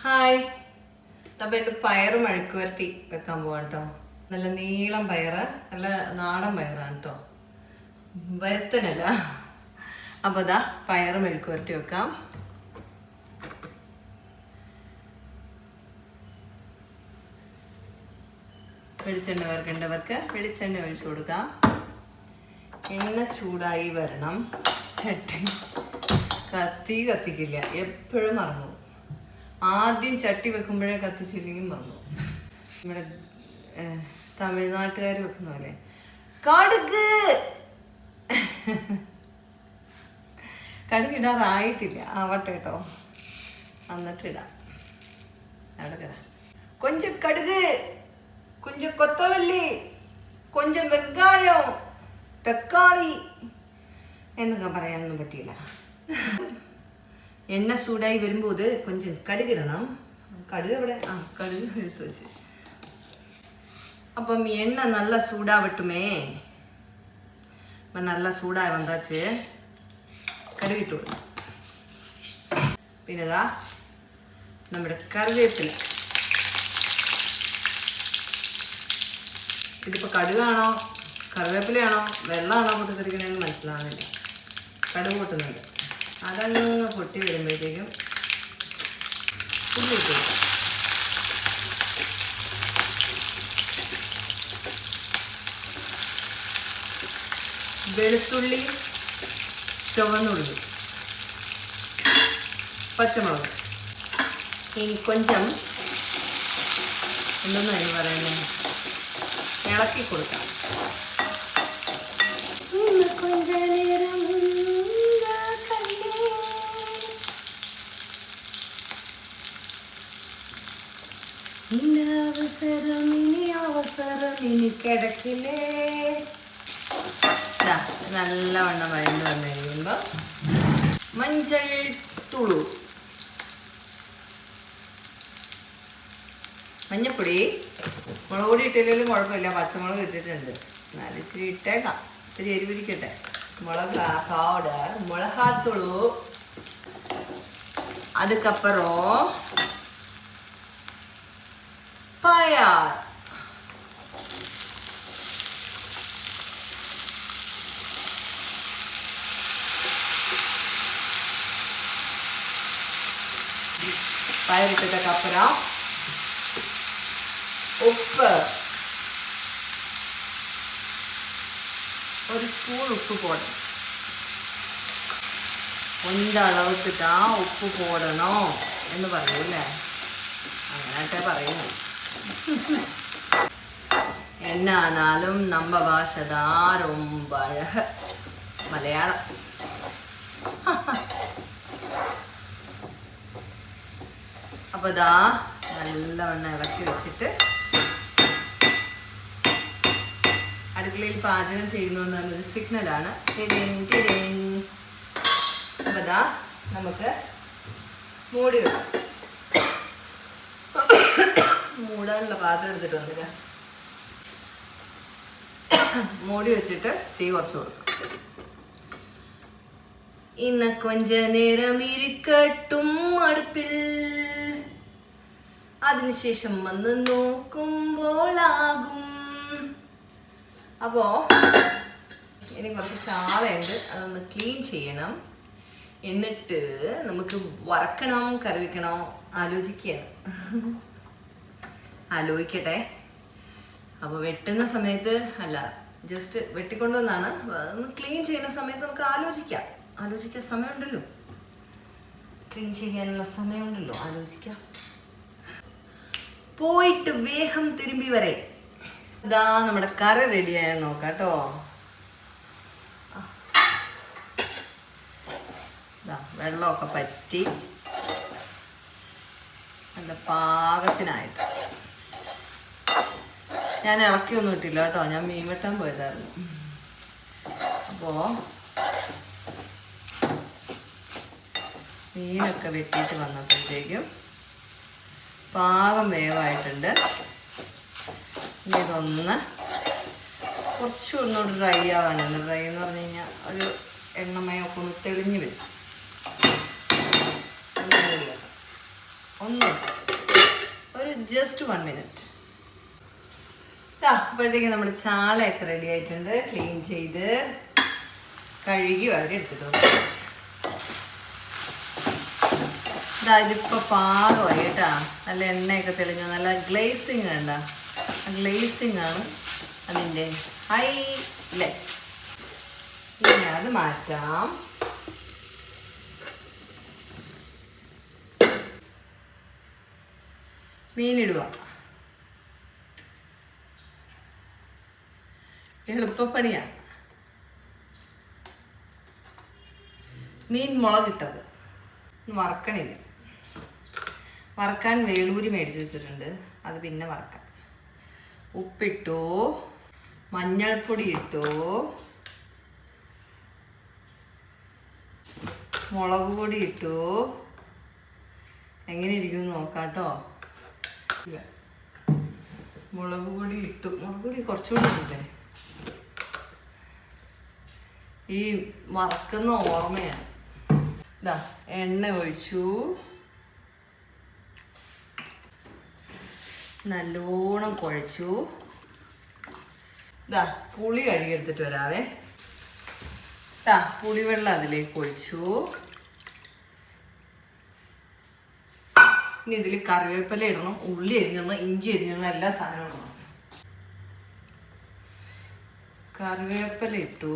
Hi. അപ്പം ഇത് പയറ് മെഴുക്ക് വരട്ടി വെക്കാൻ പോവാം കേട്ടോ. നല്ല നീളം പയറ്, നല്ല നാടൻ പയറാണ് കേട്ടോ, വരുത്തനല്ല. അപ്പോൾ ഇതാ പയറ് മെഴുക്ക് വരട്ടി വെക്കാം. വെളിച്ചെണ്ണ വറുക്കേണ്ടവർക്ക് വെളിച്ചെണ്ണ ഒഴിച്ചു കൊടുക്കാം. എണ്ണ ചൂടായി വരണം. ചട്ടി കത്തിക്കില്ല, എപ്പോഴും മറന്നു. ആദ്യം ചട്ടി വെക്കുമ്പോഴേ കത്തിച്ചില്ലെങ്കിൽ മറന്നു. നമ്മുടെ തമിഴ്നാട്ടുകാർ വെക്കുന്ന പോലെ കടുക് കടുകിടാറായിട്ടില്ല, ആവട്ടെ കേട്ടോ, എന്നിട്ടിടാം. അവിടെ കൊഞ്ചം കടുക്, കൊഞ്ചം കൊത്തവല്ലി, കൊഞ്ചം വെങ്കായം, തക്കാളി എന്നൊക്കെ പറയാനൊന്നും പറ്റിയില്ല. എണ്ണ ചൂടായി വരുമ്പോൾ ഇത് കൊഞ്ചം കടുകിടണം. കടുക് എവിടെ? കടുക് എടുത്ത് വെച്ച്. അപ്പം എണ്ണ നല്ല ചൂടാവട്ടുമേ. നല്ല ചൂടായി വന്നാച്ച് കടുകിട്ട് കൊടുക്കും. പിന്നെ ഇതാ നമ്മുടെ കറിവേപ്പില. ഇതിപ്പോൾ കടുകാണോ കറിവേപ്പിലയാണോ വെള്ളമാണോ പൊട്ടിത്തെറിക്കണമെന്ന് മനസ്സിലാവുന്നില്ല. കടുക് പൊട്ടുന്നുണ്ട്. അതങ്ങ് പൊട്ടി വരുമ്പോഴത്തേക്കും ഉള്ളി ഇട്ട് കൊടുക്കും. വെളുത്തുള്ളി, ചുവന്നുള്ളി, പച്ചമുളക്. ഇനി കൊഞ്ചം എന്തെന്നാണ് പറയുന്നത്, ഇളക്കി കൊടുക്കാം. കൊഞ്ച നേരം അവസരം ഇനി കിടക്കില്ലേ. നല്ലവണ്ണം വഴന്ന് വന്നു കഴിയുമ്പോൾ മഞ്ഞൾ തുളു, മഞ്ഞപ്പൊടി, മുളക് പൊടി ഇട്ടില്ലെങ്കിലും കുഴപ്പമില്ല, പച്ചമുളക് ഇട്ടിട്ടുണ്ട്. എന്നാലും ഇച്ചിരി ഇട്ടേക്കാം, ഇത്തിരി എരിവിരിക്കട്ടെ. മുളക് പൗഡർ, മുളകാത്തുളു. அதுக்கப்புறம் பயர். பயர் இட்டதுக்கு அப்புறம் உப்பு, ஒரு ஸ்பூன் உப்பு போடணும். கொஞ்சம் அளவுக்கு தான் உப்பு போடணும் എന്ന് പറയൂല്ലേ, അങ്ങനെയാട്ടെ പറയുന്നു. എന്നാലും നമ്മ ഭാഷ தான் ரொம்ப அழகு, മലയാളം. അപ്പോൾ ഇതാ നല്ലവണ്ണം ഇളക്കി വെച്ചിട്ട് അടുക്കളയിൽ പാചകം ചെയ്യുന്നു എന്നുള്ളൊരു സിഗ്നലാണ്. അപ്പോൾ ഇതാ നമുക്ക് മൂടി വെക്കാം. മൂടാനുള്ള പാത്രം എടുത്തിട്ട് വന്നില്ല, മൂടി വെച്ചിട്ട് തീ കുറച്ച് കൊടുക്കാം. ഇന്ന് കൊഞ്ച നേരം ഇരിക്കട്ടും അടുപ്പിൽ, അതിനുശേഷം വന്ന് നോക്കുമ്പോളാകും. അപ്പോ ഇനി കുറച്ച് ചാളയുണ്ട്, അതൊന്ന് ക്ലീൻ ചെയ്യണം. എന്നിട്ട് നമുക്ക് വറക്കണോ കറി വെക്കണോ ആലോചിക്കട്ടെ. അപ്പോൾ വെട്ടുന്ന സമയത്ത് അല്ല, ജസ്റ്റ് വെട്ടിക്കൊണ്ടുവന്നാണ്. ഒന്ന് ക്ലീൻ ചെയ്യുന്ന സമയത്ത് നമുക്ക് ആലോചിക്കാൻ സമയമുണ്ടല്ലോ, ക്ലീൻ ചെയ്യാനുള്ള സമയമുണ്ടല്ലോ, ആലോചിക്കാം. പോയിട്ട് വേഗം തിരുമ്പി വരെ. ഇതാ നമ്മുടെ കറി റെഡിയായ നോക്കാം കേട്ടോ. വെള്ളമൊക്കെ പറ്റി നല്ല പാകത്തിനായിട്ട്. ഞാൻ ഇളക്കിയൊന്നും ഇട്ടില്ല കേട്ടോ, ഞാൻ മീൻ വെട്ടാൻ പോയതായിരുന്നു. അപ്പോൾ മീനൊക്കെ വെട്ടിയിട്ട് വന്നപ്പോഴത്തേക്കും പാകം വേവായിട്ടുണ്ട്. ഇനി ഇതൊന്ന് കുറച്ചൊന്നുകൂടി ഡ്രൈ ആവാനുണ്ട്. ഡ്രൈ എന്ന് പറഞ്ഞു കഴിഞ്ഞാൽ ഒരു എണ്ണമയൊക്കെ ഒന്ന് തെളിഞ്ഞ് വരും. ഒന്നും ജസ്റ്റ് 1 മിനിറ്റ്. അപ്പോഴത്തേക്ക് നമ്മുടെ ചാളയൊക്കെ റെഡി ആയിട്ടുണ്ട്. ക്ലീൻ ചെയ്ത് കഴുകി വരെ എടുത്തിട്ടു. ഇതിപ്പോൾ പാകമായി കേട്ടാ. നല്ല എണ്ണയൊക്കെ തെളിഞ്ഞു, നല്ല ഗ്ലേസിങ് വേണ്ട. ഗ്ലേസിങ് ആണ് അതിൻ്റെ ഹൈലൈറ്റ്. ഇനി അത് മാറ്റാം. മീനിടുക. എളുപ്പപ്പണിയാണ്. മീൻ മുളകിട്ടത് വറക്കണില്ല. വറക്കാൻ വേളൂരി മേടിച്ച് വെച്ചിട്ടുണ്ട്, അത് പിന്നെ വറക്കാം. ഉപ്പിട്ടോ, മഞ്ഞൾപ്പൊടി ഇട്ടോ, മുളക് പൊടി ഇട്ടോ. എങ്ങനെ ഇരിക്കുമെന്ന് നോക്കാട്ടോ. മുളക് പൊടി ഇട്ടു. മുളക് പൊടി കുറച്ചുകൂടി ഇല്ലേ, ഈ വറക്കുന്ന ഓർമ്മയാണ്. ഇതാ എണ്ണ ഒഴിച്ചു, നല്ലോണം കുഴച്ചു. ഇതാ പുളി കഴുകിയെടുത്തിട്ട് വരാവേ. പുളിവെള്ളം അതിലേക്ക് ഒഴിച്ചു. ഇനി ഇതിൽ കറിവേപ്പില ഇടണം, ഉള്ളി അരിഞ്ഞിടണം, ഇഞ്ചി അരിഞ്ഞിടണം, എല്ലാ സാധനവും ഇടണം. കറിവേപ്പില ഇട്ടു,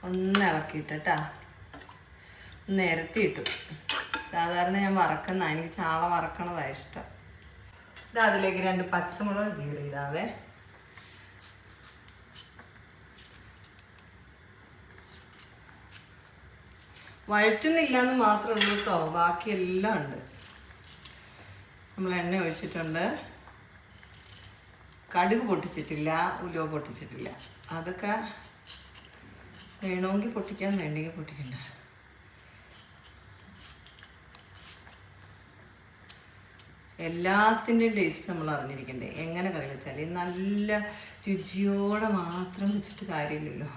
ഒന്ന് ഇളക്കിയിട്ടാ, നിരത്തി ഇട്ടു. സാധാരണ ഞാൻ വറക്കുന്ന, എനിക്ക് ചാള വറക്കണതാണ് ഇഷ്ടം. ഇത് അതിലേക്ക് 2 പച്ചമുളക് കീറിയിടാവേ. വഴറ്റുന്നില്ല എന്ന് മാത്രമേ ഉള്ളൂ കേട്ടോ, ബാക്കിയെല്ലാം ഉണ്ട്. നമ്മൾ എണ്ണ ഒഴിച്ചിട്ടുണ്ട്, കടുക് പൊട്ടിച്ചിട്ടില്ല, ഉലുവ പൊട്ടിച്ചിട്ടില്ല. അതൊക്കെ വേണമെങ്കിൽ പൊട്ടിക്കാൻ, വേണ്ടെങ്കിൽ പൊട്ടിക്കണ്ട. എല്ലാത്തിൻ്റെയും ടേസ്റ്റ് നമ്മൾ അറിഞ്ഞിരിക്കണ്ടേ. എങ്ങനെ കറി വെച്ചാൽ നല്ല രുചിയോടെ മാത്രം വെച്ചിട്ട് കാര്യമില്ലല്ലോ.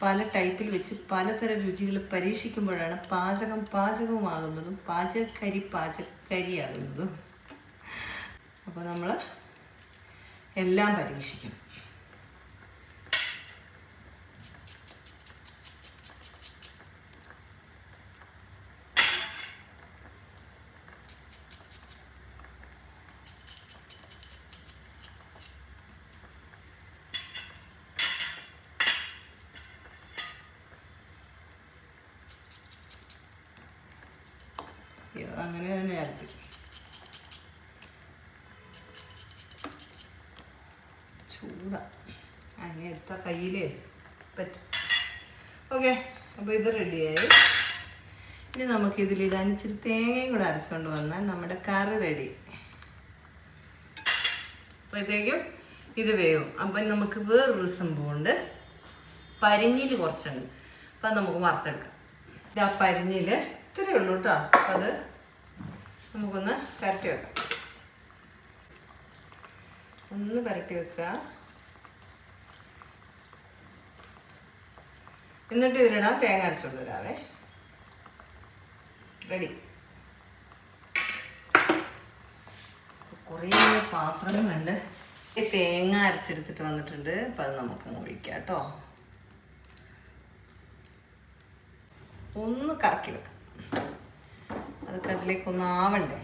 പല ടൈപ്പിൽ വെച്ച് പലതരം രുചികൾ പരീക്ഷിക്കുമ്പോഴാണ് പാചകമാകുന്നതും പാചകരിയാകുന്നതും. അപ്പോൾ നമ്മൾ എല്ലാം പരീക്ഷിക്കണം. അങ്ങനെ തന്നെ ആയിരിക്കും. ചൂടാ, അങ്ങനെ എടുത്ത കയ്യിലേ പറ്റും. ഓക്കെ, അപ്പോൾ ഇത് റെഡിയായി. ഇനി നമുക്ക് ഇതിലിടാൻ ഇച്ചിരി തേങ്ങയും കൂടെ അരച്ചുകൊണ്ട് വന്നാൽ നമ്മുടെ കറി റെഡി. അപ്പോഴത്തേക്കും ഇത് വേവും. അപ്പം നമുക്ക് വേറൊരു സംഭവമുണ്ട്, പരിഞ്ഞിൽ കുറച്ചുണ്ട്. അപ്പം നമുക്ക് വറുത്തെടുക്കാം. ഇത് ആ പരിഞ്ഞിൽ ഇത്രയേ ഉള്ളൂ കേട്ടോ. അപ്പം അത് നമുക്കൊന്ന് പരട്ടി വെക്കാം. ഒന്ന് പരട്ടി വെക്കുക. എന്നിട്ട് ഇതിലിടാൻ തേങ്ങ അരച്ചുകൊണ്ട് വരാവേ. റെഡി. കുറേ പാത്രങ്ങളുണ്ട്. തേങ്ങ അരച്ചെടുത്തിട്ട് വന്നിട്ടുണ്ട്. അപ്പം അത് നമുക്ക് ഒഴിക്കാം കേട്ടോ. ഒന്ന് കറക്കി വെക്കാം. അതൊക്കെ അതിലേക്കൊന്ന് ആവണ്ടേ.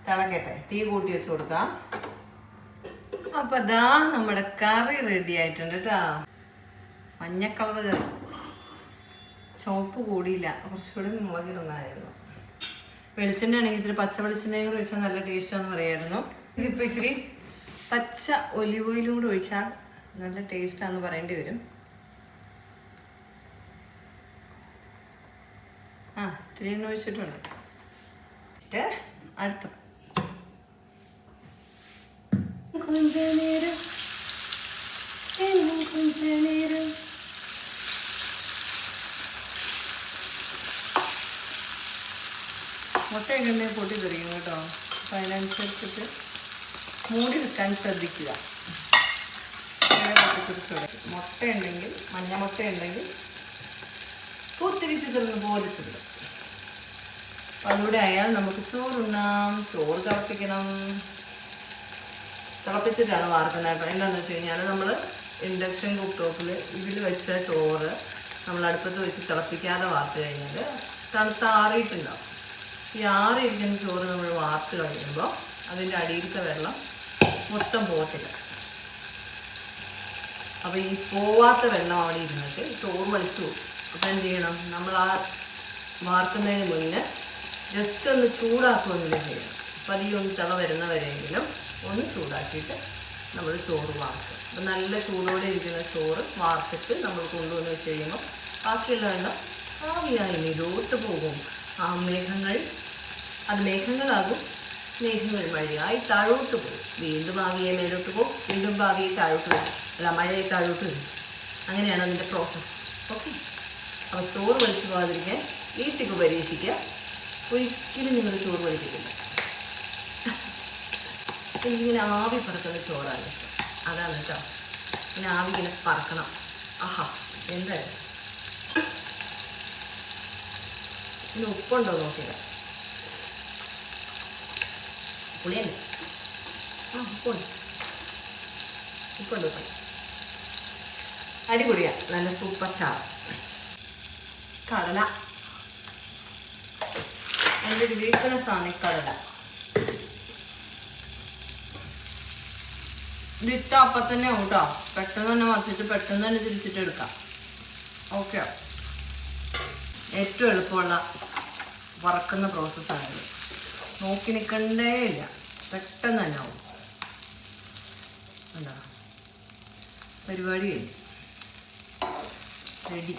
തിളക്കട്ടെ. തീ കൂട്ടി വെച്ച് കൊടുക്കാം. അപ്പം അതാ നമ്മുടെ കറി റെഡി ആയിട്ടുണ്ട് കേട്ടോ. മഞ്ഞ കളർ കറി, ചുവപ്പ് കൂടിയില്ല, കുറച്ചുകൂടി മുളകിടുന്നതായിരുന്നു. വെളിച്ചെണ്ണ ആണെങ്കിൽ ഇച്ചിരി പച്ച വെളിച്ചെണ്ണയും കൂടി ഒഴിച്ചാൽ നല്ല ടേസ്റ്റാന്ന് പറയായിരുന്നു. ഇതിപ്പോൾ ഇച്ചിരി പച്ച ഒലിവ് ഓയിലും കൂടി ഒഴിച്ചാൽ നല്ല ടേസ്റ്റാന്ന് പറയേണ്ടി വരും. ഇത്തിരി എണ്ണ ഒഴിച്ചിട്ടുണ്ട്. അടുത്ത கொஞ்ச நேரம் മുട്ടയൊക്കെ ഉണ്ടെങ്കിൽ പൊട്ടി തെറിക്കും കേട്ടോ. അപ്പം അതിനനുസരിച്ചിട്ട് മൂടി വെക്കാൻ ശ്രദ്ധിക്കുക. മുട്ട ഉണ്ടെങ്കിൽ, മഞ്ഞ മുട്ട ഉണ്ടെങ്കിൽ പൂത്തിരിച്ച് തരുന്ന പോലെ തിരിടും. അതുകൂടെ ആയാൽ നമുക്ക് ചോറുണ്ണാം. ചോറ് തിളപ്പിക്കണം. തിളപ്പിച്ചിട്ടാണ് വാർക്കുന്നത് കേട്ടോ. എന്താണെന്ന് വെച്ച് കഴിഞ്ഞാൽ നമ്മൾ ഇൻഡക്ഷൻ കുക്ക് ടോപ്പിൽ ഇതിൽ വെച്ച ചോറ് നമ്മൾ അടുപ്പത്ത് വെച്ച് തിളപ്പിക്കാതെ വാർത്ത് കഴിഞ്ഞാൽ ആറിയിട്ടുണ്ടാവും. ഈ ആറിയിരിക്കുന്ന ചോറ് നമ്മൾ വാർത്ത് കഴിയുമ്പോൾ അതിൻ്റെ അടിയിലത്തെ വെള്ളം മൊത്തം പോകത്തില്ല. അപ്പോൾ ഈ പോവാത്ത വെള്ളം അവിടെ ഇരുന്നിട്ട് ചോറ് വലിച്ചു പോകും. അപ്പം എന്ത് ചെയ്യണം, നമ്മൾ ആ വാർക്കുന്നതിന് മുന്നേ ജസ്റ്റ് ഒന്ന് ചൂടാക്കുകയെങ്കിലും ചെയ്യണം. പതിയൊന്ന് തിള വരുന്നവരെങ്കിലും ഒന്ന് ചൂടാക്കിയിട്ട് നമ്മൾ ചോറ് വാർക്കുക. അപ്പം നല്ല ചൂടോടെ ഇരിക്കുന്ന ചോറ് വാർത്തിട്ട് നമ്മൾ കൊണ്ടുവന്ന് വെച്ച് കഴിയുമ്പോൾ ബാക്കിയുള്ള വെള്ളം ആവിയായി മേലോട്ട് പോകും. ആ അത് മേഘങ്ങളാകും. മേഘങ്ങൾ മഴയായി താഴോട്ട് പോകും. വീണ്ടും ആവിയെ മേലോട്ട് പോകും. വീണ്ടും ഭാവിയെ താഴോട്ട് പോകും. അല്ല, മഴയെ താഴോട്ട് വരും. അങ്ങനെയാണ് അതിൻ്റെ പ്രോസസ്സ്. ഓക്കെ. അപ്പോൾ ചോറ് വലിച്ചു പോകാതിരിക്കാൻ ഈ ടിപ്പ് പരീക്ഷിക്കുക. ഒരിക്കലും നിങ്ങൾ ചോറ് വലിച്ചിട്ടില്ല. ഇങ്ങനെ ആവി പറക്കുന്ന ചോറാണ് ഇഷ്ടം. അതാണ് കേട്ടോ. ഇങ്ങനെ ആവി ഇങ്ങനെ പറക്കണം. ആഹാ, എന്തായാലും പിന്നെ ഉപ്പുണ്ടോ നോക്കില്ല. പുളിയല്ലേ? ഉപ്പുണ്ട്. അടിപൊളിയാണ്. നല്ല സൂപ്പർ ചാറ്. കടല എൻ്റെ ഒരു വീക്ക്നെസ്സാണ് ഈ കടല. ഇതിട്ട അപ്പം തന്നെ ആവും കേട്ടോ. പെട്ടെന്ന് തന്നെ വച്ചിട്ട് പെട്ടെന്ന് തന്നെ തിരിച്ചിട്ട് എടുക്കാം. ഓക്കെ. ഏറ്റവും എളുപ്പമുള്ള വറക്കുന്ന പ്രോസസ്സാണിത്. നോക്കി നിൽക്കണ്ടേ ഇല്ല, പെട്ടെന്ന് തന്നെ ആവും. എന്താ പരിപാടി കഴിഞ്ഞു. റെഡി.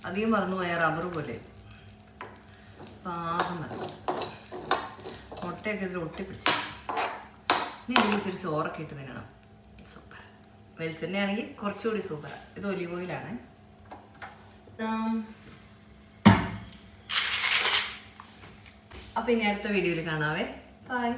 അധികം മറന്നുപോയ റബ്ബർ പോലെ പാകം മറന്നു. മുട്ടയൊക്കെ ഇതിൽ ഒട്ടിപ്പിടിച്ചു. ഇനി ഇതിൽ ഇച്ചിരി ചോറൊക്കെ ഇട്ട് തിന്നണം. സൂപ്പർ. വെളിച്ചെണ്ണയാണെങ്കിൽ കുറച്ചുകൂടി സൂപ്പറാണ്. ഇത് ഒലിവ് ഓയിലാണ്. അപ്പം ഇനി അടുത്ത വീഡിയോയിൽ കാണാവേ. ബൈ.